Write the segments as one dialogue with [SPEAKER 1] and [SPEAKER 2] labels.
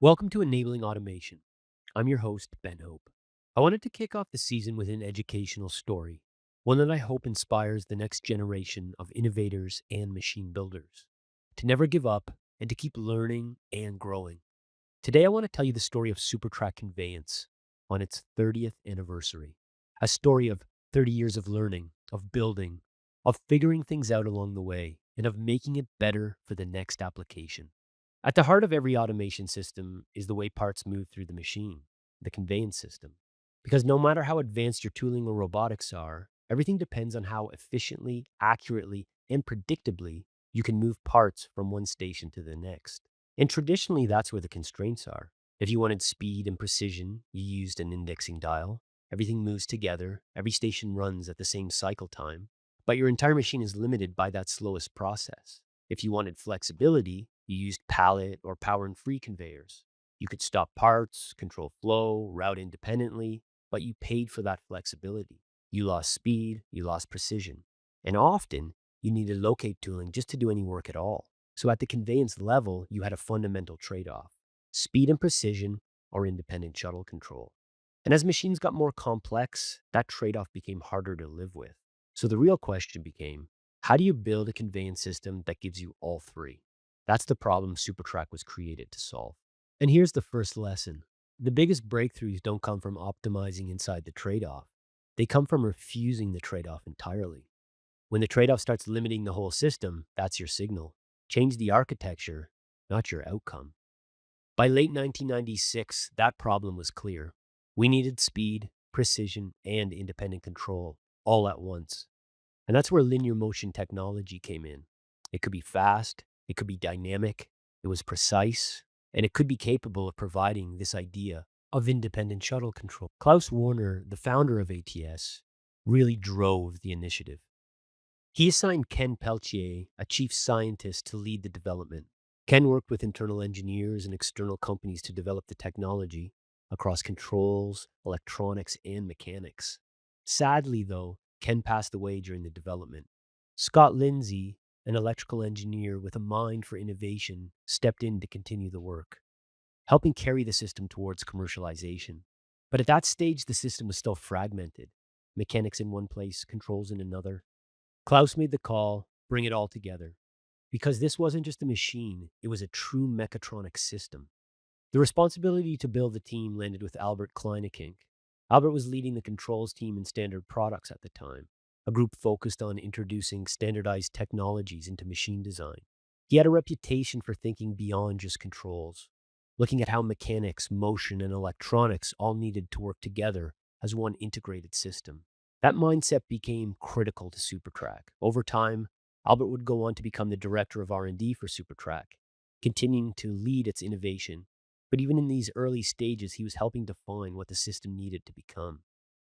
[SPEAKER 1] Welcome to Enabling Automation. I'm your host, Ben Hope. I wanted to kick off the season with an educational story, one that I hope inspires the next generation of innovators and machine builders to never give up and to keep learning and growing. Today, I want to tell you the story of SuperTrak Conveyance on its 30th anniversary, a story of 30 years of learning, of building, of figuring things out along the way, and of making it better for the next application. At the heart of every automation system is the way parts move through the machine, the conveyance system. Because no matter how advanced your tooling or robotics are, everything depends on how efficiently, accurately, and predictably you can move parts from one station to the next. And traditionally, that's where the constraints are. If you wanted speed and precision, you used an indexing dial. Everything moves together, every station runs at the same cycle time, but your entire machine is limited by that slowest process. If you wanted flexibility, you used pallet or power and free conveyors. You could stop parts, control flow, route independently, but you paid for that flexibility. You lost speed, you lost precision. And often, you needed locate tooling just to do any work at all. So at the conveyance level, you had a fundamental trade-off: speed and precision or independent shuttle control. And as machines got more complex, that trade-off became harder to live with. So the real question became, how do you build a conveyance system that gives you all three? That's the problem SuperTrak was created to solve. And here's the first lesson. The biggest breakthroughs don't come from optimizing inside the trade-off. They come from refusing the trade-off entirely. When the trade-off starts limiting the whole system, that's your signal. Change the architecture, not your outcome. By late 1996, that problem was clear. We needed speed, precision, and independent control all at once. And that's where linear motion technology came in. It could be fast, it could be dynamic, it was precise, and it could be capable of providing this idea of independent shuttle control. Klaus Warner, the founder of ATS, really drove the initiative. He assigned Ken Peltier, a chief scientist, to lead the development. Ken worked with internal engineers and external companies to develop the technology across controls, electronics, and mechanics. Sadly, though, Ken passed away during the development. Scott Lindsay, an electrical engineer with a mind for innovation, stepped in to continue the work, helping carry the system towards commercialization. But at that stage, the system was still fragmented: mechanics in one place, controls in another. Klaus made the call: bring it all together. Because this wasn't just a machine, it was a true mechatronic system. The responsibility to build the team landed with Albert Kleinekink. Albert was leading the controls team in Standard Products at the time, a group focused on introducing standardized technologies into machine design. He had a reputation for thinking beyond just controls, looking at how mechanics, motion, and electronics all needed to work together as one integrated system. That mindset became critical to SuperTrak. Over time, Albert would go on to become the director of R&D for SuperTrak, continuing to lead its innovation. But even in these early stages, he was helping define what the system needed to become.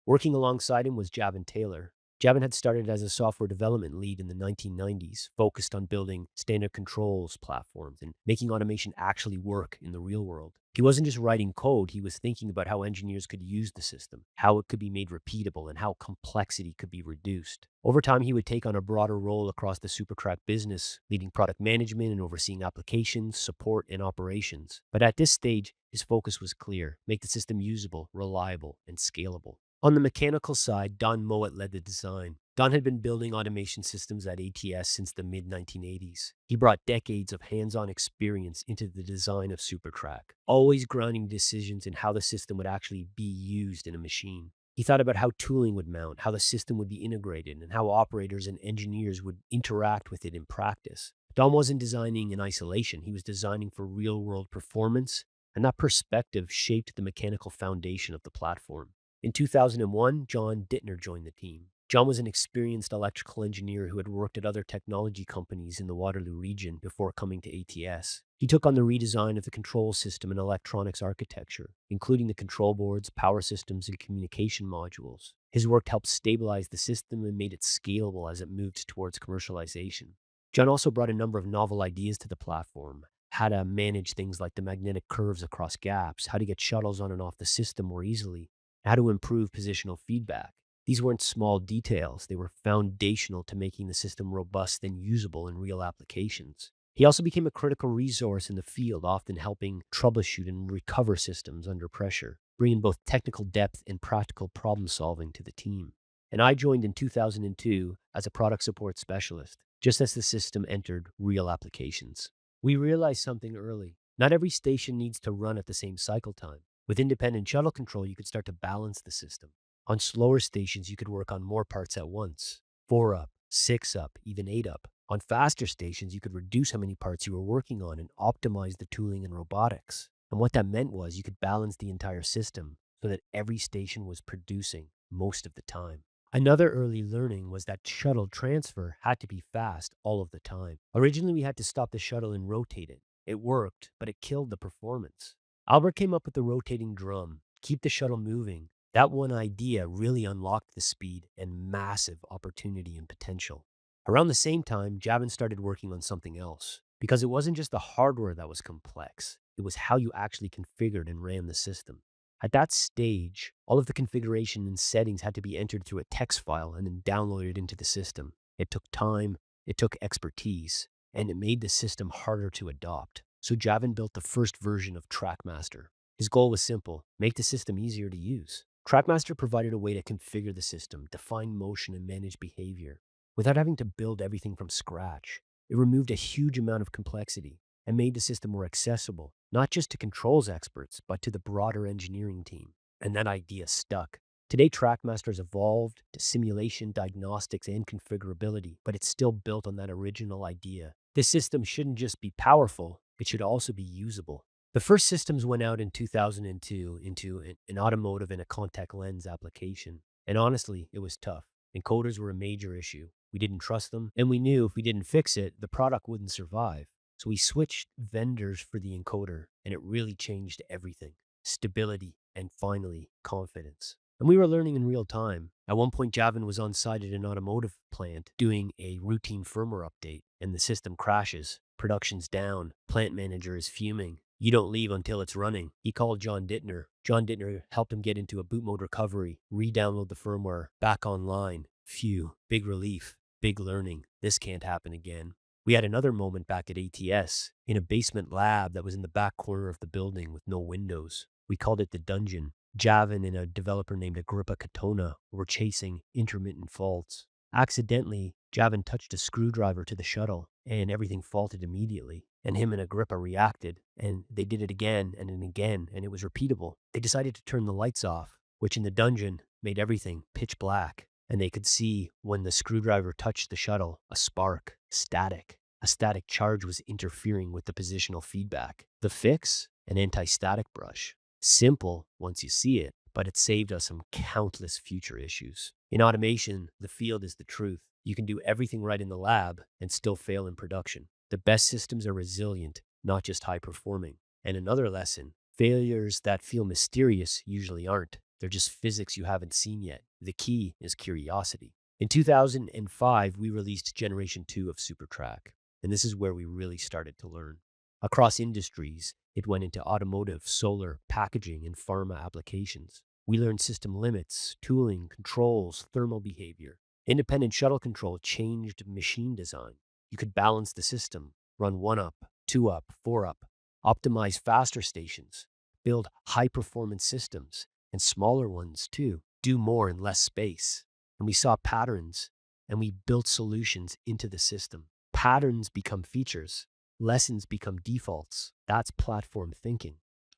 [SPEAKER 1] Working alongside him was Javin Taylor. Javin had started as a software development lead in the 1990s, focused on building standard controls platforms and making automation actually work in the real world. He wasn't just writing code, he was thinking about how engineers could use the system, how it could be made repeatable, and how complexity could be reduced. Over time, he would take on a broader role across the SuperTrak business, leading product management and overseeing applications, support, and operations. But at this stage, his focus was clear: make the system usable, reliable, and scalable. On the mechanical side, Don Mowat led the design. Don had been building automation systems at ATS since the mid-1980s. He brought decades of hands-on experience into the design of SuperTrak, always grounding decisions in how the system would actually be used in a machine. He thought about how tooling would mount, how the system would be integrated, and how operators and engineers would interact with it in practice. Don wasn't designing in isolation. He was designing for real-world performance, and that perspective shaped the mechanical foundation of the platform. In 2001, John Dittner joined the team. John was an experienced electrical engineer who had worked at other technology companies in the Waterloo region before coming to ATS. He took on the redesign of the control system and electronics architecture, including the control boards, power systems, and communication modules. His work helped stabilize the system and made it scalable as it moved towards commercialization. John also brought a number of novel ideas to the platform: how to manage things like the magnetic curves across gaps, how to get shuttles on and off the system more easily, how to improve positional feedback. These weren't small details, they were foundational to making the system robust and usable in real applications. He also became a critical resource in the field, often helping troubleshoot and recover systems under pressure, bringing both technical depth and practical problem solving to the team. And I joined in 2002 as a product support specialist, just as the system entered real applications. We realized something early. Not every station needs to run at the same cycle time. With independent shuttle control, you could start to balance the system. On slower stations, you could work on more parts at once. 4 up, 6 up, even 8 up. On faster stations, you could reduce how many parts you were working on and optimize the tooling and robotics. And what that meant was you could balance the entire system so that every station was producing most of the time. Another early learning was that shuttle transfer had to be fast all of the time. Originally, we had to stop the shuttle and rotate it. It worked, but it killed the performance. Albert came up with the rotating drum, keep the shuttle moving. That one idea really unlocked the speed and massive opportunity and potential. Around the same time, Javin started working on something else, because it wasn't just the hardware that was complex, it was how you actually configured and ran the system. At that stage, all of the configuration and settings had to be entered through a text file and then downloaded into the system. It took time, it took expertise, and it made the system harder to adopt. So Javin built the first version of TrakMaster. His goal was simple: make the system easier to use. TrakMaster provided a way to configure the system, define motion, and manage behavior without having to build everything from scratch. It removed a huge amount of complexity and made the system more accessible, not just to controls experts, but to the broader engineering team. And that idea stuck. Today, TrakMaster has evolved to simulation, diagnostics, and configurability, but it's still built on that original idea. This system shouldn't just be powerful, it should also be usable. The first systems went out in 2002 into an automotive and a contact lens application. And honestly, it was tough. Encoders were a major issue. We didn't trust them, and we knew if we didn't fix it, the product wouldn't survive. So we switched vendors for the encoder, and it really changed everything. Stability, and finally, confidence. And we were learning in real time. At one point, Javin was on site at an automotive plant doing a routine firmware update, and the system crashes. Production's down. Plant manager is fuming. You don't leave until it's running. He called John Dittner. John Dittner helped him get into a boot mode recovery, re-download the firmware, back online. Phew, big relief, big learning. This can't happen again. We had another moment back at ATS in a basement lab that was in the back corner of the building with no windows. We called it the dungeon. Javin and a developer named Agrippa Katona were chasing intermittent faults. Accidentally, Javin touched a screwdriver to the shuttle and everything faulted immediately. And him and Agrippa reacted, and they did it again, and it was repeatable. They decided to turn the lights off, which in the dungeon made everything pitch black. And they could see when the screwdriver touched the shuttle, a spark, static. A static charge was interfering with the positional feedback. The fix? An anti-static brush. Simple once you see it, but it saved us from countless future issues. In automation, the field is the truth. You can do everything right in the lab and still fail in production. The best systems are resilient, not just high-performing. And another lesson, failures that feel mysterious usually aren't. They're just physics you haven't seen yet. The key is curiosity. In 2005, we released Generation 2 of SuperTrak, and this is where we really started to learn. Across industries, it went into automotive, solar, packaging, and pharma applications. We learned system limits, tooling, controls, thermal behavior. Independent shuttle control changed machine design. You could balance the system, run 1 up, 2 up, 4 up, optimize faster stations, build high-performance systems, and smaller ones too, do more in less space. And we saw patterns, and we built solutions into the system. Patterns become features. Lessons become defaults. That's platform thinking.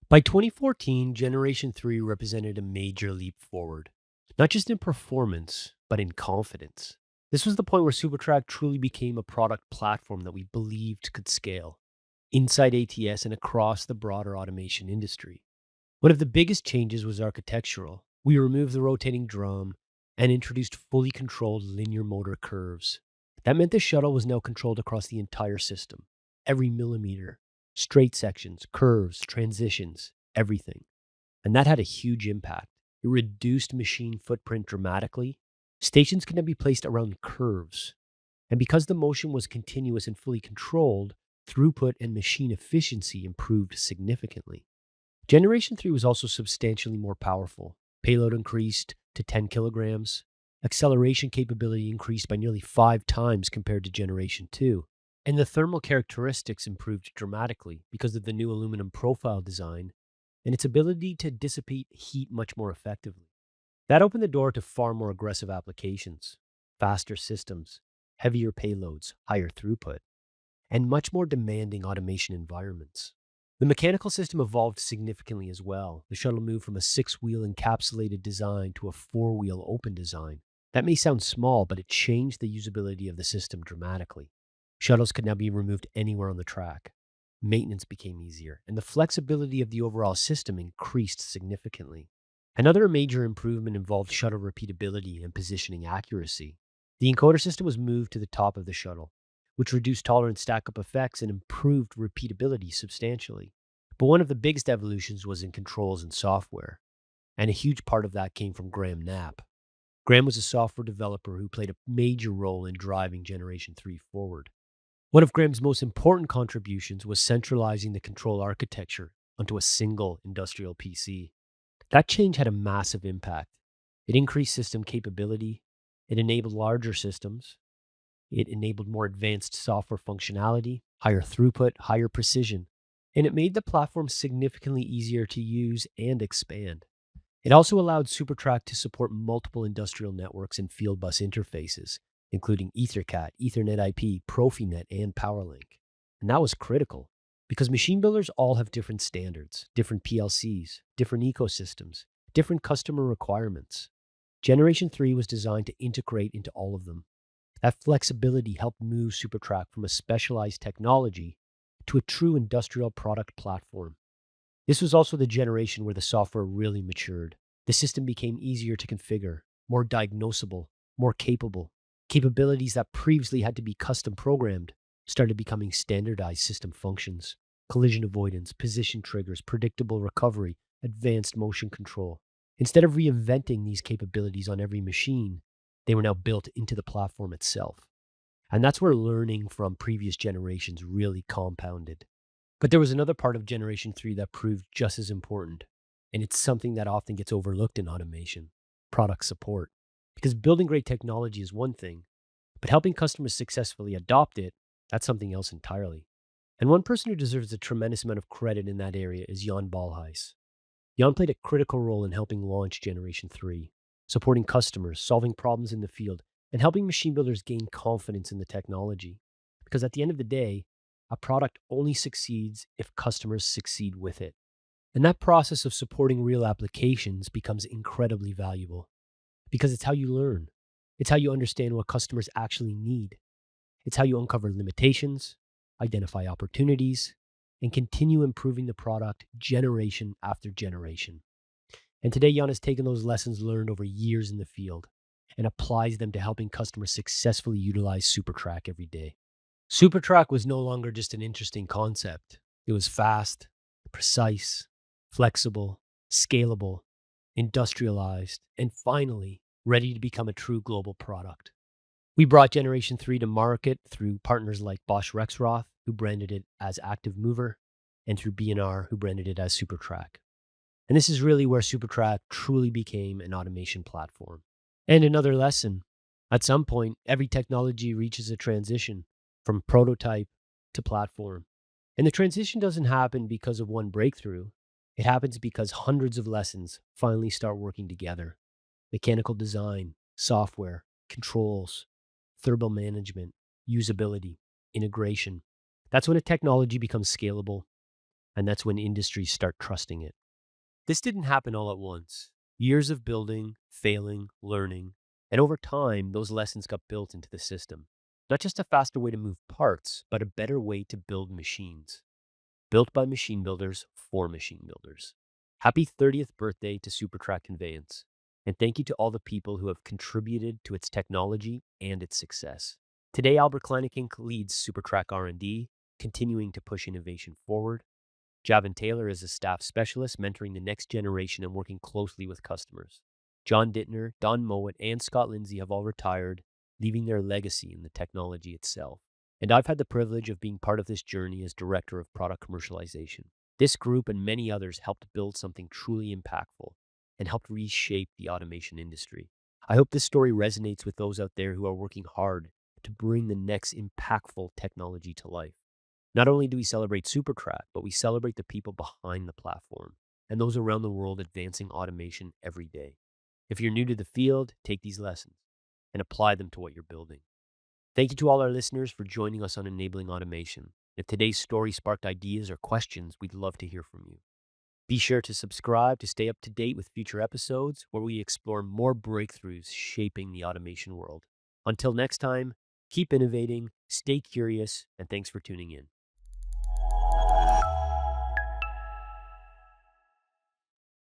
[SPEAKER 1] By 2014, Generation 3 represented a major leap forward, not just in performance, but in confidence. This was the point where SuperTrak truly became a product platform that we believed could scale inside ATS and across the broader automation industry. One of the biggest changes was architectural. We removed the rotating drum and introduced fully controlled linear motor curves. That meant the shuttle was now controlled across the entire system, every millimeter, straight sections, curves, transitions, everything. And that had a huge impact. It reduced machine footprint dramatically. Stations could now be placed around curves. And because the motion was continuous and fully controlled, throughput and machine efficiency improved significantly. Generation 3 was also substantially more powerful. Payload increased to 10 kilograms. Acceleration capability increased by nearly 5 times compared to Generation 2. And the thermal characteristics improved dramatically because of the new aluminum profile design and its ability to dissipate heat much more effectively. That opened the door to far more aggressive applications, faster systems, heavier payloads, higher throughput, and much more demanding automation environments. The mechanical system evolved significantly as well. The shuttle moved from a six-wheel encapsulated design to a four-wheel open design. That may sound small, but it changed the usability of the system dramatically. Shuttles could now be removed anywhere on the track. Maintenance became easier, and the flexibility of the overall system increased significantly. Another major improvement involved shuttle repeatability and positioning accuracy. The encoder system was moved to the top of the shuttle, which reduced tolerance stack-up effects and improved repeatability substantially. But one of the biggest evolutions was in controls and software, and a huge part of that came from Graham Knapp. Graham was a software developer who played a major role in driving Generation 3 forward. One of Graham's most important contributions was centralizing the control architecture onto a single industrial PC. That change had a massive impact. It increased system capability, it enabled larger systems, it enabled more advanced software functionality, higher throughput, higher precision, and it made the platform significantly easier to use and expand. It also allowed SuperTrak to support multiple industrial networks and field bus interfaces, including EtherCAT, Ethernet IP, Profinet, and PowerLink. And that was critical because machine builders all have different standards, different PLCs, different ecosystems, different customer requirements. Generation 3 was designed to integrate into all of them. That flexibility helped move SuperTrak from a specialized technology to a true industrial product platform. This was also the generation where the software really matured. The system became easier to configure, more diagnosable, more capable. Capabilities that previously had to be custom programmed started becoming standardized system functions. Collision avoidance, position triggers, predictable recovery, advanced motion control. Instead of reinventing these capabilities on every machine, they were now built into the platform itself. And that's where learning from previous generations really compounded. But there was another part of Generation 3 that proved just as important, and it's something that often gets overlooked in automation: product support. Because building great technology is one thing, but helping customers successfully adopt it, that's something else entirely. And one person who deserves a tremendous amount of credit in that area is Jan Balhuis. Jan played a critical role in helping launch Generation 3, supporting customers, solving problems in the field, and helping machine builders gain confidence in the technology. Because at the end of the day, a product only succeeds if customers succeed with it. And that process of supporting real applications becomes incredibly valuable because it's how you learn. It's how you understand what customers actually need. It's how you uncover limitations, identify opportunities, and continue improving the product generation after generation. And today, Jan has taken those lessons learned over years in the field and applies them to helping customers successfully utilize SuperTrak every day. SuperTrak was no longer just an interesting concept. It was fast, precise, flexible, scalable, industrialized, and finally, ready to become a true global product. We brought Generation 3 to market through partners like Bosch Rexroth, who branded it as Active Mover, and through B&R, who branded it as SuperTrak. And this is really where SuperTrak truly became an automation platform. And another lesson: at some point, every technology reaches a transition from prototype to platform. And the transition doesn't happen because of one breakthrough. It happens because hundreds of lessons finally start working together. Mechanical design, software, controls, thermal management, usability, integration. That's when a technology becomes scalable, and that's when industries start trusting it. This didn't happen all at once. Years of building, failing, learning, and over time, those lessons got built into the system. Not just a faster way to move parts, but a better way to build machines. Built by machine builders for machine builders. Happy 30th birthday to SuperTrak Conveyance. And thank you to all the people who have contributed to its technology and its success. Today, Albert Kleinink leads SuperTrak R&D, continuing to push innovation forward. Javin Taylor is a staff specialist, mentoring the next generation and working closely with customers. John Dittner, Don Mowat, and Scott Lindsay have all retired, leaving their legacy in the technology itself. And I've had the privilege of being part of this journey as Director of Product Commercialization. This group and many others helped build something truly impactful and helped reshape the automation industry. I hope this story resonates with those out there who are working hard to bring the next impactful technology to life. Not only do we celebrate SuperTrak, but we celebrate the people behind the platform and those around the world advancing automation every day. If you're new to the field, take these lessons and apply them to what you're building. Thank you to all our listeners for joining us on Enabling Automation. If today's story sparked ideas or questions, we'd love to hear from you. Be sure to subscribe to stay up to date with future episodes where we explore more breakthroughs shaping the automation world. Until next time, keep innovating, stay curious, and thanks for tuning in.